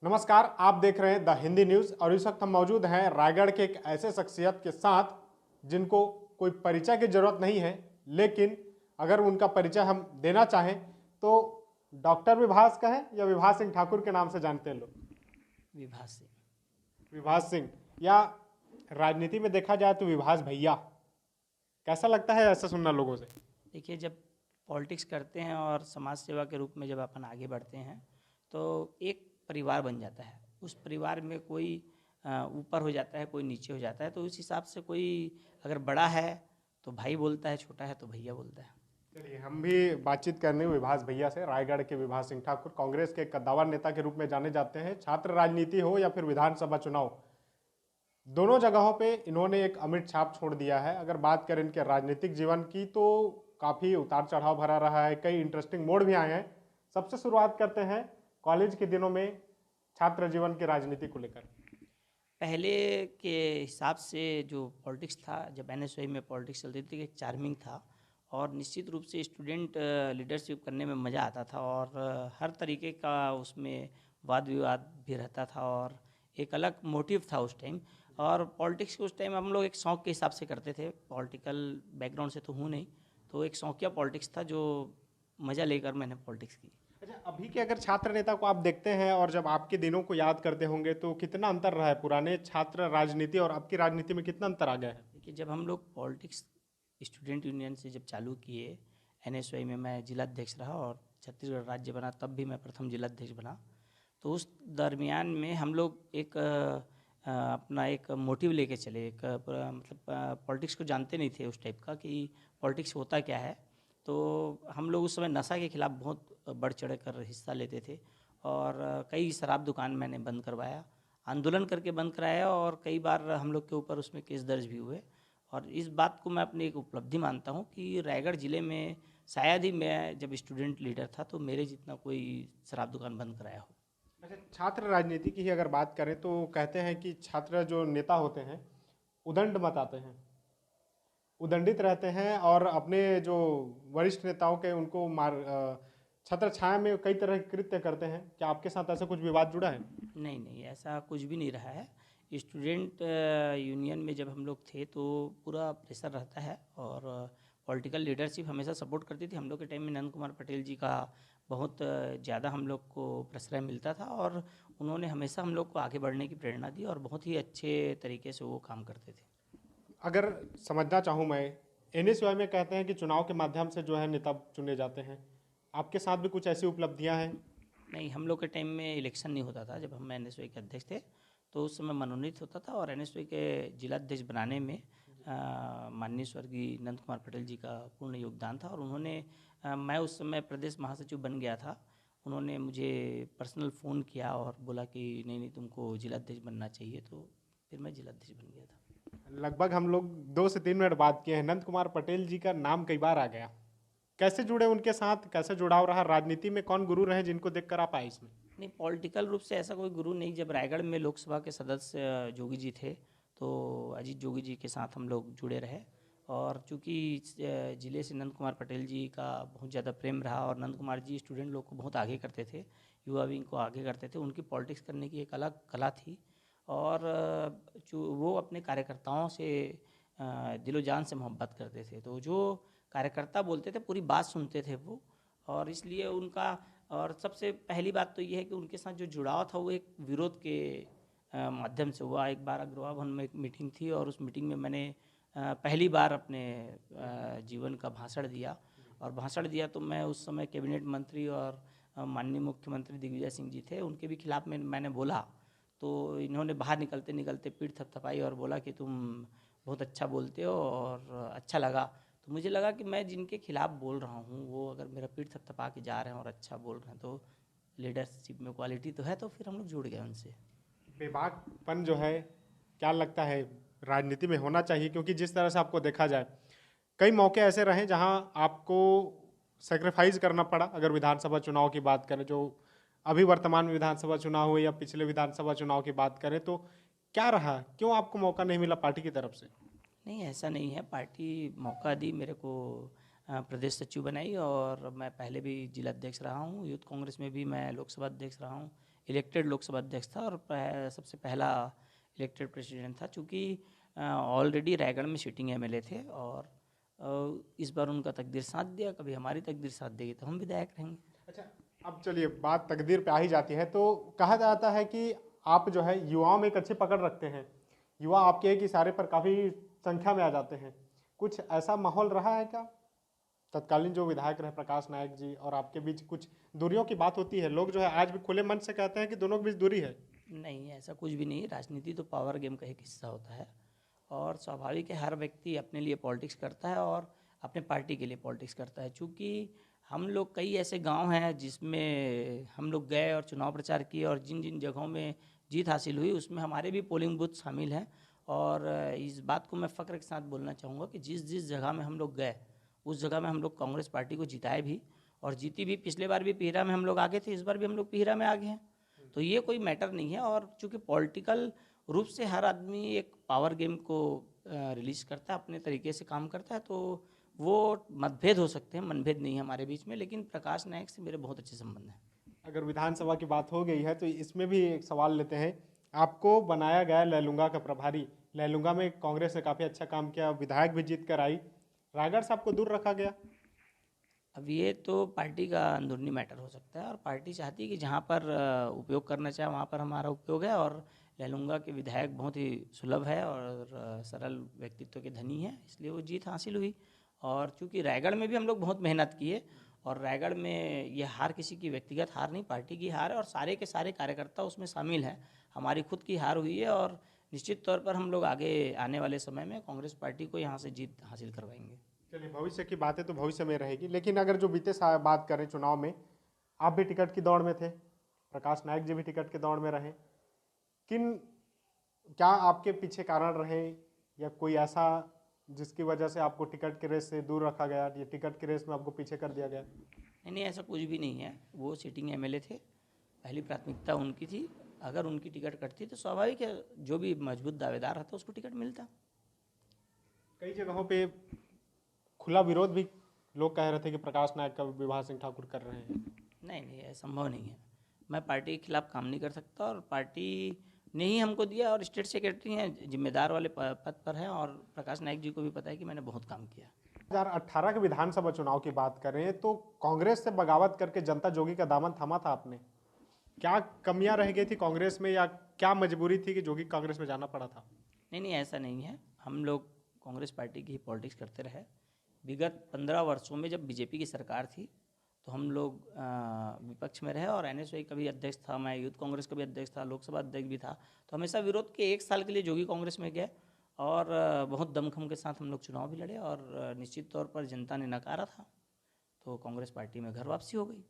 नमस्कार, आप देख रहे हैं द हिंदी न्यूज़ और इस वक्त हम मौजूद हैं रायगढ़ के एक ऐसे शख्सियत के साथ जिनको कोई परिचय की जरूरत नहीं है, लेकिन अगर उनका परिचय हम देना चाहें तो डॉक्टर विभास का है या विभास सिंह ठाकुर के नाम से जानते हैं लोग। विभास से। विभास सिंह या राजनीति में देखा जाए तो विभास भैया, कैसा लगता है ऐसा सुनना लोगों से? देखिए, जब पॉलिटिक्स करते हैं और समाज सेवा के रूप में जब अपन आगे बढ़ते हैं तो एक परिवार बन जाता है। उस परिवार में कोई ऊपर हो जाता है, कोई नीचे हो जाता है, तो उस हिसाब से कोई अगर बड़ा है तो भाई बोलता है, छोटा है तो भैया बोलता है। चलिए हम भी बातचीत करने विभास भैया से। रायगढ़ के विभास सिंह ठाकुर कांग्रेस के कद्दावर नेता के रूप में जाने जाते हैं। छात्र राजनीति हो या फिर विधानसभा चुनाव, दोनों जगहों पे इन्होंने एक अमिट छाप छोड़ दिया है। अगर बात करें इनके राजनीतिक जीवन की तो काफ़ी उतार चढ़ाव भरा रहा है, कई इंटरेस्टिंग मोड़ भी आए हैं। सबसे शुरुआत करते हैं कॉलेज के दिनों में छात्र जीवन की राजनीति को लेकर। पहले के हिसाब से जो पॉलिटिक्स था, जब एनएसयूआई में पॉलिटिक्स चलती थी, एक चार्मिंग था और निश्चित रूप से स्टूडेंट लीडरशिप करने में मज़ा आता था और हर तरीके का उसमें वाद विवाद भी रहता था और एक अलग मोटिव था उस टाइम। और पॉलिटिक्स उस टाइम हम लोग एक शौक़ के हिसाब से करते थे। पॉलिटिकल बैकग्राउंड से तो हूँ नहीं, तो एक शौकिया पॉलिटिक्स था जो मज़ा लेकर मैंने पॉलिटिक्स की। अच्छा, अभी के अगर छात्र नेता को आप देखते हैं और जब आपके दिनों को याद करते होंगे तो कितना अंतर रहा है पुराने छात्र राजनीति और अब की राजनीति में, कितना अंतर आ गया है? देखिए, जब हम लोग पॉलिटिक्स स्टूडेंट यूनियन से जब चालू किए, एनएसयूआई में मैं जिलाध्यक्ष रहा और छत्तीसगढ़ राज्य बना, तब भी मैं प्रथम जिलाध्यक्ष बना। तो उस दरमियान में हम लोग एक अपना एक मोटिव लेके चले। एक मतलब पॉलिटिक्स को जानते नहीं थे उस टाइप का कि पॉलिटिक्स होता क्या है। तो हम लोग उस समय नशा के खिलाफ बहुत बढ़ चढ़ कर हिस्सा लेते थे और कई शराब दुकान मैंने बंद करवाया, आंदोलन करके बंद कराया और कई बार हम लोग के ऊपर उसमें केस दर्ज भी हुए। और इस बात को मैं अपनी एक उपलब्धि मानता हूँ कि रायगढ़ ज़िले में शायद ही मैं जब स्टूडेंट लीडर था तो मेरे जितना कोई शराब दुकान बंद कराया हो। अच्छा, छात्र राजनीति की ही अगर बात करें तो कहते हैं कि छात्र जो नेता होते हैं उदंड मचाते हैं, उदंडित रहते हैं और अपने जो वरिष्ठ नेताओं के उनको छत्र छाया में कई तरह के कृत्य करते हैं। क्या आपके साथ ऐसा कुछ विवाद जुड़ा है? नहीं नहीं, ऐसा कुछ भी नहीं रहा है। स्टूडेंट यूनियन में जब हम लोग थे तो पूरा प्रेशर रहता है और पॉलिटिकल लीडरशिप हमेशा सपोर्ट करती थी। हम लोग के टाइम में नंद कुमार पटेल जी का बहुत ज़्यादा हम लोग को प्रश्रय मिलता था और उन्होंने हमेशा हम लोग को आगे बढ़ने की प्रेरणा दी और बहुत ही अच्छे तरीके से वो काम करते थे। अगर समझना चाहूँ मैं, एनएसयूआई में कहते हैं कि चुनाव के माध्यम से जो है नेता चुने जाते हैं। आपके साथ भी कुछ ऐसी उपलब्धियां हैं? नहीं, हम लोग के टाइम में इलेक्शन नहीं होता था। जब हम एनएसयूआई के अध्यक्ष थे तो उस समय मनोनीत होता था और एनएसयूआई के जिलाध्यक्ष बनाने में माननीय स्वर्गीय नंद कुमार पटेल जी का पूर्ण योगदान था और उन्होंने मैं उस समय प्रदेश महासचिव बन गया था। उन्होंने मुझे पर्सनल फ़ोन किया और बोला कि नहीं नहीं, तुमको जिलाध्यक्ष बनना चाहिए, तो फिर मैं जिलाध्यक्ष बन गया था। लगभग हम लोग 2 से 3 मिनट बात किए हैं। नंद कुमार पटेल जी का नाम कई बार आ गया, कैसे जुड़े उनके साथ, कैसे जुड़ाव रहा? राजनीति में कौन गुरु रहे जिनको देखकर आप आए इसमें? नहीं, पॉलिटिकल रूप से ऐसा कोई गुरु नहीं। जब रायगढ़ में लोकसभा के सदस्य जोगी जी थे तो अजीत जोगी जी के साथ हम लोग जुड़े रहे और चूँकि ज़िले से नंद कुमार पटेल जी का बहुत ज़्यादा प्रेम रहा और नंद कुमार जी स्टूडेंट लोग को बहुत आगे करते थे, युवा विंग को आगे करते थे। उनकी पॉलिटिक्स करने की एक अलग कला थी और जो वो अपने कार्यकर्ताओं से दिलो जान से मोहब्बत करते थे। तो जो कार्यकर्ता बोलते थे पूरी बात सुनते थे वो, और इसलिए उनका, और सबसे पहली बात तो ये है कि उनके साथ जो जुड़ाव था वो एक विरोध के माध्यम से हुआ। एक बार अग्रवा भवन में एक मीटिंग थी और उस मीटिंग में मैंने पहली बार अपने जीवन का भाषण दिया और भाषण दिया तो मैं उस समय कैबिनेट मंत्री और माननीय मुख्यमंत्री दिग्विजय सिंह जी थे, उनके भी खिलाफ मैंने बोला। तो इन्होंने बाहर निकलते निकलते पीठ थपथपाई और बोला कि तुम बहुत अच्छा बोलते हो और अच्छा लगा। तो मुझे लगा कि मैं जिनके खिलाफ बोल रहा हूँ वो अगर मेरा पीठ थपथपा के जा रहे हैं और अच्छा बोल रहे हैं तो लीडरशिप में क्वालिटी तो है। तो फिर हम लोग जुड़ गए उनसे। बेबाकपन जो है, क्या लगता है राजनीति में होना चाहिए? क्योंकि जिस तरह से आपको देखा जाए, कई मौके ऐसे रहे जहां आपको सेक्रीफाइस करना पड़ा। अगर विधानसभा चुनाव की बात करें, जो अभी वर्तमान में विधानसभा चुनाव हुए या पिछले विधानसभा चुनाव की बात करें, तो क्या रहा, क्यों आपको मौका नहीं मिला पार्टी की तरफ से? नहीं, ऐसा नहीं है। पार्टी मौका दी मेरे को, प्रदेश सचिव बनाई और मैं पहले भी जिला अध्यक्ष रहा हूँ। यूथ कांग्रेस में भी मैं लोकसभा अध्यक्ष रहा हूँ। इलेक्टेड लोकसभा अध्यक्ष था और सबसे पहला इलेक्टेड प्रेसिडेंट था। चूँकि ऑलरेडी रायगढ़ में सिटिंग एमएलए थे और इस बार उनका तकदीर साथ दिया, कभी हमारी तकदीर साथ देगी तो हम विधायक रहेंगे। अच्छा, अब चलिए बात तकदीर पे आ ही जाती है, तो कहा जाता है कि आप जो है युवाओं में एक अच्छी पकड़ रखते हैं, युवा आपके एक इशारे पर काफ़ी संख्या में आ जाते हैं। कुछ ऐसा माहौल रहा है क्या? तत्कालीन जो विधायक रहे प्रकाश नायक जी और आपके बीच कुछ दूरियों की बात होती है, लोग जो है आज भी खुले मन से कहते हैं कि दोनों के बीच दूरी है। नहीं, ऐसा कुछ भी नहीं। राजनीति तो पावर गेम का एक हिस्सा होता है और स्वाभाविक है, हर व्यक्ति अपने लिए पॉलिटिक्स करता है और अपने पार्टी के लिए पॉलिटिक्स करता है। चूँकि हम लोग कई ऐसे गांव हैं जिसमें हम लोग गए और चुनाव प्रचार किए और जिन जिन जगहों में जीत हासिल हुई उसमें हमारे भी पोलिंग बूथ शामिल हैं। और इस बात को मैं फ़ख्र के साथ बोलना चाहूँगा कि जिस जिस जगह में हम लोग गए उस जगह में हम लोग कांग्रेस पार्टी को जिताए भी और जीती भी। पिछले बार भी पीहरा में हम लोग आगे थे, इस बार भी हम लोग पीहरा में आगे हैं। तो ये कोई मैटर नहीं है। और चूँकि पॉलिटिकल रूप से हर आदमी एक पावर गेम को रिलीज करता है, अपने तरीके से काम करता है, तो वो मतभेद हो सकते हैं, मनभेद नहीं है हमारे बीच में। लेकिन प्रकाश नायक से मेरे बहुत अच्छे संबंध हैं। अगर विधानसभा की बात हो गई है तो इसमें भी एक सवाल लेते हैं। आपको बनाया गया लैलूंगा का प्रभारी, लैलूंगा में कांग्रेस ने काफ़ी अच्छा काम किया, विधायक भी जीत कर आई, रायगढ़ से आपको दूर रखा गया। अब ये तो पार्टी का अंदरूनी मैटर हो सकता है और पार्टी चाहती है कि जहाँ पर उपयोग करना चाहे वहाँ पर हमारा उपयोग है। और लैलूंगा के विधायक बहुत ही सुलभ है और सरल व्यक्तित्व के धनी है, इसलिए वो जीत हासिल हुई। और चूँकि रायगढ़ में भी हम लोग बहुत मेहनत किए और रायगढ़ में ये हार किसी की व्यक्तिगत हार नहीं, पार्टी की हार है और सारे के सारे कार्यकर्ता उसमें शामिल हैं। हमारी खुद की हार हुई है और निश्चित तौर पर हम लोग आगे आने वाले समय में कांग्रेस पार्टी को यहाँ से जीत हासिल करवाएंगे। चलिए, भविष्य की बातें तो भविष्य में रहेगी, लेकिन अगर जो बीते साल बात करें चुनाव में, आप भी टिकट की दौड़ में थे, प्रकाश नायक जी भी टिकट की दौड़ में रहे। किन क्या आपके पीछे कारण रहे या कोई ऐसा जिसकी वजह से आपको टिकट के रेस से दूर रखा गया या टिकट के रेस में आपको पीछे कर दिया गया? नहीं नहीं, ऐसा कुछ भी नहीं है। वो सिटिंग एमएलए थे, पहली प्राथमिकता उनकी थी। अगर उनकी टिकट कटती तो स्वाभाविक है जो भी मजबूत दावेदार रहता उसको टिकट मिलता। कई जगहों पे खुला विरोध भी लोग कह रहे थे कि प्रकाश नायक का विवाह सिंह ठाकुर कर रहे हैं। नहीं नहीं, ये संभव नहीं है। मैं पार्टी के खिलाफ काम नहीं कर सकता और पार्टी ने ही हमको दिया और स्टेट सेक्रेटरी हैं, जिम्मेदार वाले पद पर हैं और प्रकाश नायक जी को भी पता है कि मैंने बहुत काम किया। 2018 के विधानसभा चुनाव की बात करें तो कांग्रेस से बगावत करके जनता जोगी का दामन थामा था आपने। क्या कमियां रह गई थी कांग्रेस में या क्या मजबूरी थी कि जोगी कांग्रेस में जाना पड़ा था? नहीं नहीं, ऐसा नहीं है। हम लोग कांग्रेस पार्टी की ही पॉलिटिक्स करते रहे। विगत 15 वर्षों में जब बीजेपी की सरकार थी तो हम लोग विपक्ष में रहे और एनएसयूआई का भी अध्यक्ष था, मैं यूथ कांग्रेस का भी अध्यक्ष था, लोकसभा अध्यक्ष भी था। तो हमेशा विरोध के 1 साल के लिए जोगी कांग्रेस में गए और बहुत दमखम के साथ हम लोग चुनाव भी लड़े और निश्चित तौर पर जनता ने नकारा था तो कांग्रेस पार्टी में घर वापसी हो गई।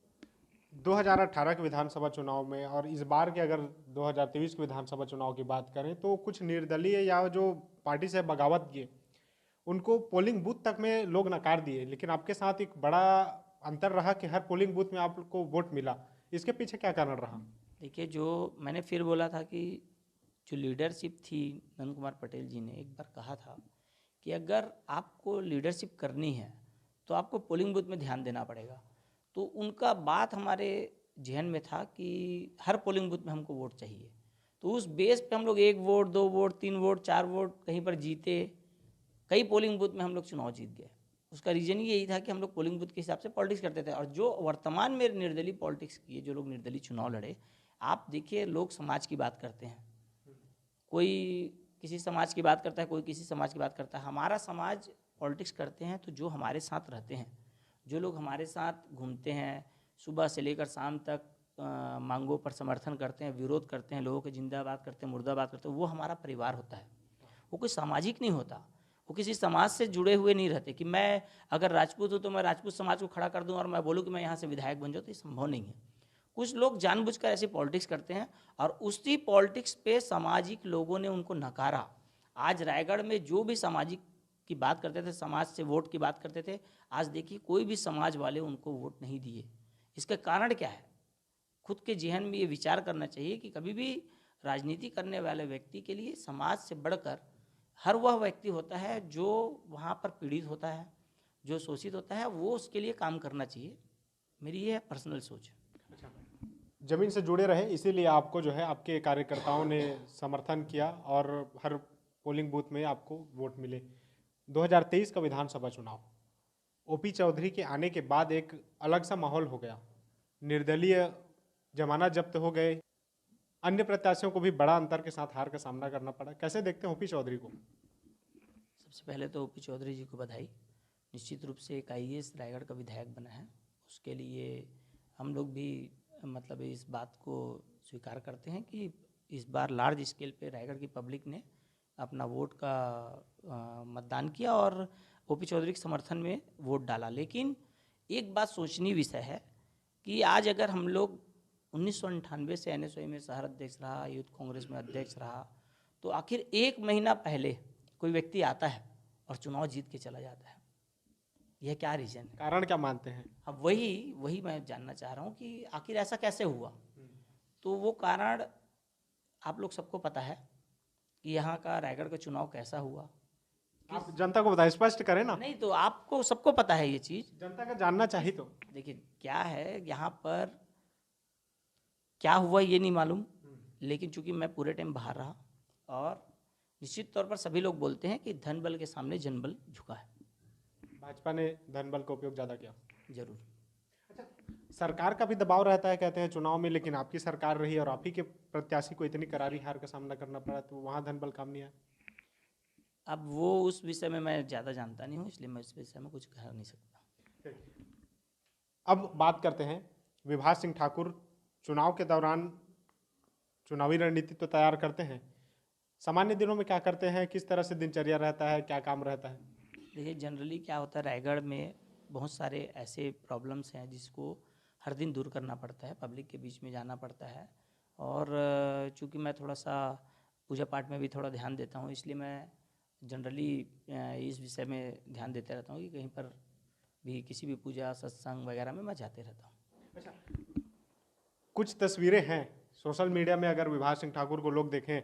2018 के विधानसभा चुनाव में और इस बार के अगर 2023 के विधानसभा चुनाव की बात करें तो कुछ निर्दलीय या जो पार्टी से बगावत किए उनको पोलिंग बूथ तक में लोग नकार दिए, लेकिन आपके साथ एक बड़ा अंतर रहा कि हर पोलिंग बूथ में आपको वोट मिला। इसके पीछे क्या कारण रहा? देखिए, जो मैंने फिर बोला था कि जो लीडरशिप थी, नंद कुमार पटेल जी ने एक बार कहा था कि अगर आपको लीडरशिप करनी है तो आपको पोलिंग बूथ में ध्यान देना पड़ेगा। तो उनका बात हमारे जहन में था कि हर पोलिंग बूथ में हमको वोट चाहिए। तो उस बेस पे हम लोग 1 वोट, 2 वोट, 3 वोट, 4 वोट कहीं पर जीते, कई पोलिंग बूथ में हम लोग चुनाव जीत गए। उसका रीज़न ही यही था कि हम लोग पोलिंग बूथ के हिसाब से पॉलिटिक्स करते थे। और जो वर्तमान में निर्दलीय पॉलिटिक्स किए, जो लोग निर्दलीय चुनाव लड़े, आप देखिए, लोग समाज की बात करते हैं, कोई किसी समाज की बात करता है, कोई किसी समाज की बात करता है। हमारा समाज पॉलिटिक्स करते हैं तो जो हमारे साथ रहते हैं, जो लोग हमारे साथ घूमते हैं, सुबह से लेकर शाम तक मांगों पर समर्थन करते हैं, विरोध करते हैं, लोगों के जिंदाबाद करते हैं, मुर्दाबाद करते हैं, वो हमारा परिवार होता है। वो कोई सामाजिक नहीं होता, वो किसी समाज से जुड़े हुए नहीं रहते कि मैं अगर राजपूत हूँ तो मैं राजपूत समाज को खड़ा कर दूँ और मैं बोलूँ कि मैं यहाँ से विधायक बन जाऊँ, तो ये संभव नहीं है। कुछ लोग जानबूझकर ऐसी पॉलिटिक्स करते हैं और उसी पॉलिटिक्स पे सामाजिक लोगों ने उनको नकारा। आज रायगढ़ में जो भी सामाजिक की बात करते थे, समाज से वोट की बात करते थे, आज देखिए कोई भी समाज वाले उनको वोट नहीं दिए। इसका कारण क्या है? खुद के जहन में ये विचार करना चाहिए कि कभी भी राजनीति करने वाले व्यक्ति के लिए समाज से बढ़कर हर वह व्यक्ति होता है जो वहाँ पर पीड़ित होता है, जो शोषित होता है, वो उसके लिए काम करना चाहिए। मेरी ये पर्सनल सोच है। अच्छा, जमीन से जुड़े रहे, इसीलिए आपको जो है आपके कार्यकर्ताओं ने समर्थन किया और हर पोलिंग बूथ में आपको वोट मिले। 2023 का विधानसभा चुनाव, ओपी चौधरी के आने के बाद एक अलग सा माहौल हो गया, निर्दलीय जमानत जब्त हो गए, अन्य प्रत्याशियों को भी बड़ा अंतर के साथ हार का सामना करना पड़ा। कैसे देखते हैं ओपी चौधरी को? सबसे पहले तो ओपी चौधरी जी को बधाई। निश्चित रूप से एक आईएएस रायगढ़ का विधायक बना है, उसके लिए हम लोग भी मतलब इस बात को स्वीकार करते हैं कि इस बार लार्ज स्केल पे रायगढ़ की पब्लिक ने अपना वोट का मतदान किया और ओपी चौधरी के समर्थन में वोट डाला। लेकिन एक बात सोचनीय विषय है कि आज अगर हम लोग 1998 से एनएसयूआई में शहर अध्यक्ष रहा, यूथ कांग्रेस में अध्यक्ष रहा, तो आखिर एक महीना पहले कोई व्यक्ति आता है और चुनाव जीत के चला जाता है, यह क्या रीज़न है? कारण क्या मानते हैं? अब वही मैं जानना चाह रहा हूँ कि आखिर ऐसा कैसे हुआ। तो वो कारण आप लोग सबको पता है कि यहाँ का रायगढ़ का चुनाव कैसा हुआ। आप जनता को बताएं, स्पष्ट करें ना। नहीं तो आपको सबको पता है ये चीज़। जनता का जानना चाहिए। तो देखिए क्या है यहाँ पर, क्या हुआ ये नहीं मालूम, लेकिन चूंकि मैं पूरे टाइम बाहर रहा और निश्चित तौर पर सभी लोग बोलते हैं कि धन बल के सामने जनबल झुका है। भाजपा ने धन बल का उपयोग ज़्यादा किया। जरूर। सरकार का भी दबाव रहता है कहते हैं चुनाव में, लेकिन आपकी सरकार रही और आप ही के प्रत्याशी को इतनी करारी हार का सामना करना पड़ा, तो वहाँ धन बल काम नहीं आया। अब वो उस विषय में मैं ज़्यादा जानता नहीं हूँ, इसलिए मैं इस विषय में कुछ कह नहीं सकता। अब बात करते हैं, विभास सिंह ठाकुर चुनाव के दौरान चुनावी रणनीति तो तैयार करते हैं, सामान्य दिनों में क्या करते हैं, किस तरह से दिनचर्या रहता है, क्या काम रहता है? देखिए जनरली क्या होता है, रायगढ़ में बहुत सारे ऐसे प्रॉब्लम्स हैं जिसको हर दिन दूर करना पड़ता है, पब्लिक के बीच में जाना पड़ता है। और चूँकि मैं थोड़ा सा पूजा पाठ में भी थोड़ा ध्यान देता हूँ, इसलिए मैं जनरली इस विषय में ध्यान देते रहता हूँ कि कहीं पर भी किसी भी पूजा सत्संग वगैरह में मैं जाते रहता हूँ। अच्छा, कुछ तस्वीरें हैं सोशल मीडिया में, अगर विभास सिंह ठाकुर को लोग देखें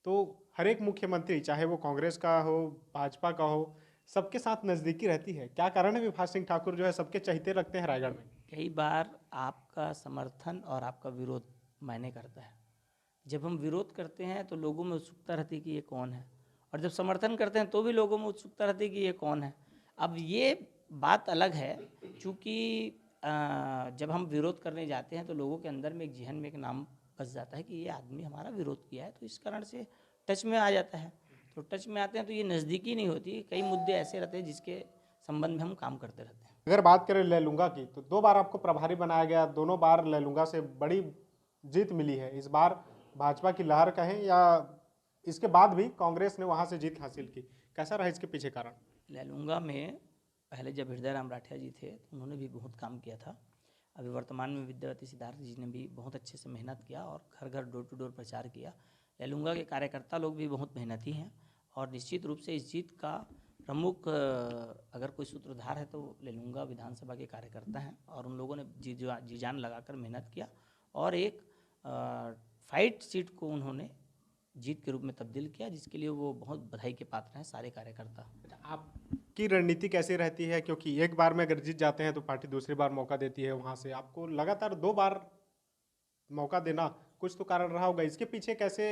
तो हर एक मुख्यमंत्री, चाहे वो कांग्रेस का हो, भाजपा का हो, सबके साथ नज़दीकी रहती है। क्या कारण है विभास सिंह ठाकुर जो है सबके चहेते रखते हैं रायगढ़ में? कई बार आपका समर्थन और आपका विरोध मायने करता है। जब हम विरोध करते हैं तो लोगों में उत्सुकता रहती है कि ये कौन है, और जब समर्थन करते हैं तो भी लोगों में उत्सुकता रहती है कि ये कौन है। अब ये बात अलग है, चूँकि जब हम विरोध करने जाते हैं तो लोगों के अंदर में एक जहन में एक नाम बस जाता है कि ये आदमी हमारा विरोध किया है, तो इस कारण से टच में आ जाता है। तो टच में आते हैं तो ये नज़दीकी नहीं होती, कई मुद्दे ऐसे रहते हैं जिसके संबंध में हम काम करते रहते हैं। अगर बात करें लैलूंगा की, तो 2 बार आपको प्रभारी बनाया गया, दोनों बार लैलूंगा से बड़ी जीत मिली है। इस बार भाजपा की लहर कहें या इसके बाद भी कांग्रेस ने वहां से जीत हासिल की, कैसा रहा इसके पीछे कारण? लैलूंगा में पहले जब हृदय राम राठिया जी थे तो उन्होंने भी बहुत काम किया था। अभी वर्तमान में विद्यावती सिद्धार्थ जी ने भी बहुत अच्छे से मेहनत किया और घर घर डोर टू डोर प्रचार किया। लैलूंगा के कार्यकर्ता लोग भी बहुत मेहनती हैं और निश्चित रूप से इस जीत का प्रमुख अगर कोई सूत्रधार है तो लैलूंगा विधानसभा के कार्यकर्ता हैं, और उन लोगों ने जी जान लगाकर मेहनत किया और एक फाइट सीट को उन्होंने जीत के रूप में तब्दील किया, जिसके लिए वो बहुत बधाई के पात्र हैं सारे कार्यकर्ता। आपकी रणनीति कैसी रहती है, क्योंकि एक बार में अगर जीत जाते हैं तो पार्टी दूसरी बार मौका देती है, वहां से आपको लगातार 2 बार मौका देना, कुछ तो कारण रहा होगा, इसके पीछे कैसे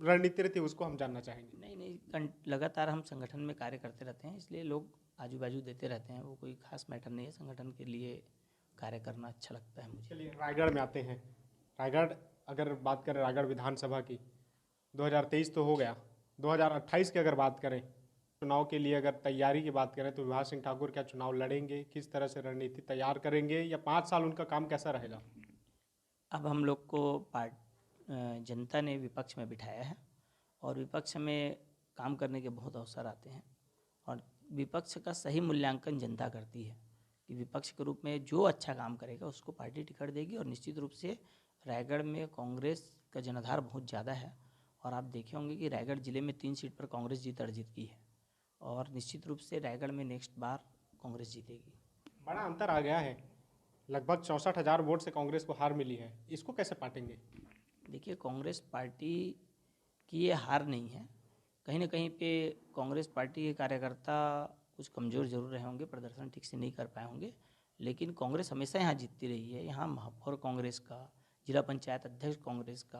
रणनीति रहती है उसको हम जानना चाहेंगे। नहीं, लगातार हम संगठन में कार्य करते रहते हैं, इसलिए लोग आजू बाजू देते रहते हैं, वो कोई खास मैटर नहीं है। संगठन के लिए कार्य करना अच्छा लगता है मुझे। चलिए रायगढ़ में आते हैं। रायगढ़, अगर बात करें रायगढ़ विधानसभा की, 2023 तो हो गया, 2028 की अगर बात करें, चुनाव के लिए अगर तैयारी की बात करें, तो विभास सिंह ठाकुर क्या चुनाव लड़ेंगे, किस तरह से रणनीति तैयार करेंगे, या 5 साल उनका काम कैसा रहेगा? अब हम लोग को जनता ने विपक्ष में बिठाया है और विपक्ष में काम करने के बहुत अवसर आते हैं, और विपक्ष का सही मूल्यांकन जनता करती है कि विपक्ष के रूप में जो अच्छा काम करेगा उसको पार्टी टिकट देगी। और निश्चित रूप से रायगढ़ में कांग्रेस का जनाधार बहुत ज़्यादा है, और आप देखे होंगे कि रायगढ़ जिले में 3 सीट पर कांग्रेस जीत अर्जित की है, और निश्चित रूप से रायगढ़ में नेक्स्ट बार कांग्रेस जीतेगी। बड़ा अंतर आ गया है, लगभग 64,000 वोट से कांग्रेस को हार मिली है, इसको कैसे पाटेंगे? देखिए कांग्रेस पार्टी की ये हार नहीं है, कहीं ना कहीं पे कांग्रेस पार्टी के कार्यकर्ता कुछ कमज़ोर जरूर रहे होंगे, प्रदर्शन ठीक से नहीं कर पाए होंगे, लेकिन कांग्रेस हमेशा यहाँ जीतती रही है। यहाँ महापौर कांग्रेस का, जिला पंचायत अध्यक्ष कांग्रेस का,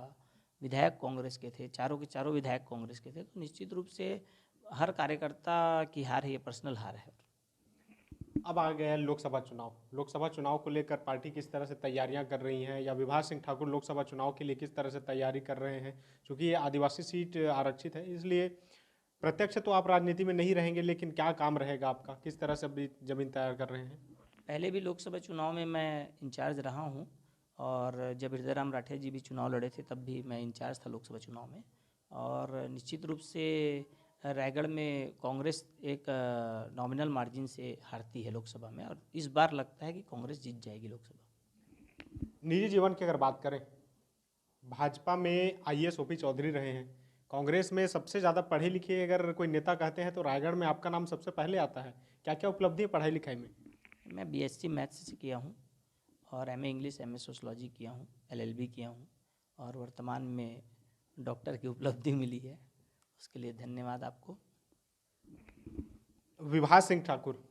विधायक कांग्रेस के थे, चारों के चारों विधायक कांग्रेस के थे। तो निश्चित रूप से हर कार्यकर्ता की हार है, ये पर्सनल हार है। अब आ गया है लोकसभा चुनाव। लोकसभा चुनाव को लेकर पार्टी किस तरह से तैयारियां कर रही हैं, या विभास सिंह ठाकुर लोकसभा चुनाव के लिए किस तरह से तैयारी कर रहे हैं? क्योंकि ये आदिवासी सीट आरक्षित है, इसलिए प्रत्यक्ष तो आप राजनीति में नहीं रहेंगे, लेकिन क्या काम रहेगा आपका? किस तरह से अभी जमीन तैयार कर रहे हैं? पहले भी लोकसभा चुनाव में मैं इंचार्ज रहा हूँ, और जब हृदय राम राठौर जी भी चुनाव लड़े थे तब भी मैं इंचार्ज था लोकसभा चुनाव में। और निश्चित रूप से रायगढ़ में कांग्रेस एक नॉमिनल मार्जिन से हारती है लोकसभा में, और इस बार लगता है कि कांग्रेस जीत जाएगी लोकसभा। निजी जीवन की अगर बात करें, भाजपा में आईएएस ओपी चौधरी रहे हैं, कांग्रेस में सबसे ज़्यादा पढ़े लिखे अगर कोई नेता कहते हैं तो रायगढ़ में आपका नाम सबसे पहले आता है। क्या क्या उपलब्धि है पढ़ाई लिखाई में? मैं बीएससी मैथ्स से किया हूँ, और एमए इंग्लिश, एमए सोशलॉजी किया हूँ, एलएलबी किया हूँ, और वर्तमान में डॉक्टर की उपलब्धि मिली है, उसके लिए धन्यवाद आपको। विभास सिंह ठाकुर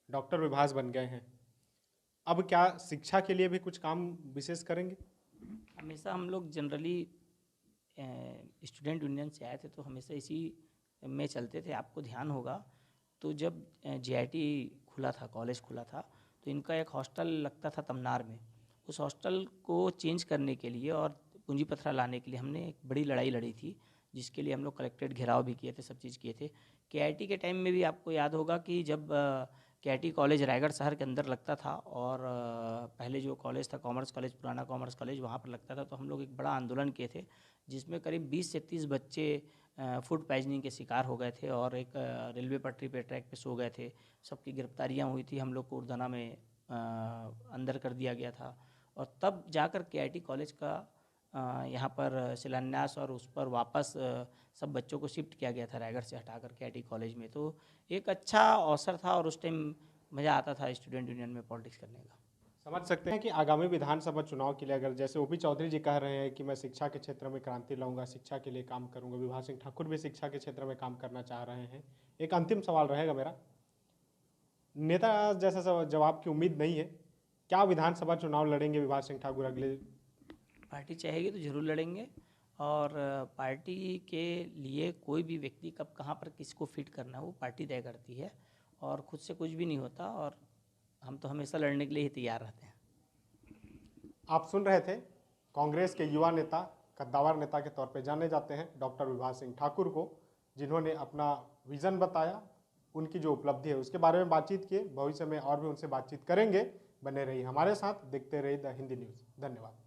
डॉक्टर विभास बन गए हैं, अब क्या शिक्षा के लिए भी कुछ काम विशेष करेंगे? हमेशा हम लोग जनरली स्टूडेंट यूनियन से आए थे, तो हमेशा इसी में चलते थे। आपको ध्यान होगा तो जब जेआईटी खुला था, कॉलेज खुला था, तो इनका एक हॉस्टल लगता था तमनार में। उस हॉस्टल को चेंज करने के लिए और पूंजी पथरा लाने के लिए हमने एक बड़ी लड़ाई लड़ी थी, जिसके लिए हम लोग कलेक्ट्रेट घेराव भी किए थे, सब चीज़ किए थे। केआईटी के टाइम में भी आपको याद होगा कि जब केआईटी कॉलेज रायगढ़ शहर के अंदर लगता था, और पहले जो कॉलेज था कॉमर्स कॉलेज, पुराना कॉमर्स कॉलेज, वहाँ पर लगता था, तो हम लोग एक बड़ा आंदोलन किए थे, जिसमें करीब 20 से 30 बच्चे फूड पॉइजनिंग के शिकार हो गए थे, और एक रेलवे पटरी पे ट्रैक पे सो गए थे। सबकी गिरफ्तारियां हुई थी, हम लोग को उर्दना में अंदर कर दिया गया था, और तब जाकर केआईटी कॉलेज का यहाँ पर शिलान्यास, और उस पर वापस सब बच्चों को शिफ्ट किया गया था रायगढ़ से हटाकर केआईटी कॉलेज में। तो एक अच्छा अवसर था, और उस टाइम मज़ा आता था स्टूडेंट यूनियन में पॉलिटिक्स करने का। समझ सकते हैं कि आगामी विधानसभा चुनाव के लिए, अगर जैसे ओपी चौधरी जी कह रहे हैं कि मैं शिक्षा के क्षेत्र में क्रांति लाऊंगा, शिक्षा के लिए काम करूंगा, विभास सिंह ठाकुर भी शिक्षा के क्षेत्र में काम करना चाह रहे हैं, एक अंतिम सवाल रहेगा मेरा, नेता जैसा जवाब की उम्मीद नहीं है, क्या विधानसभा चुनाव लड़ेंगे विभास सिंह ठाकुर अगले? पार्टी चाहेगी तो जरूर लड़ेंगे, और पार्टी के लिए कोई भी व्यक्ति कब कहाँ पर किसको फिट करना है वो पार्टी तय करती है, और खुद से कुछ भी नहीं होता, और हम तो हमेशा लड़ने के लिए ही तैयार रहते हैं। आप सुन रहे थे कांग्रेस के युवा नेता, कद्दावर नेता के तौर पे जाने जाते हैं डॉक्टर विभास सिंह ठाकुर को, जिन्होंने अपना विजन बताया, उनकी जो उपलब्धि है उसके बारे में बातचीत किए। भविष्य में और भी उनसे बातचीत करेंगे। बने रहिए हमारे साथ, देखते रहिए द हिंदी न्यूज़। धन्यवाद।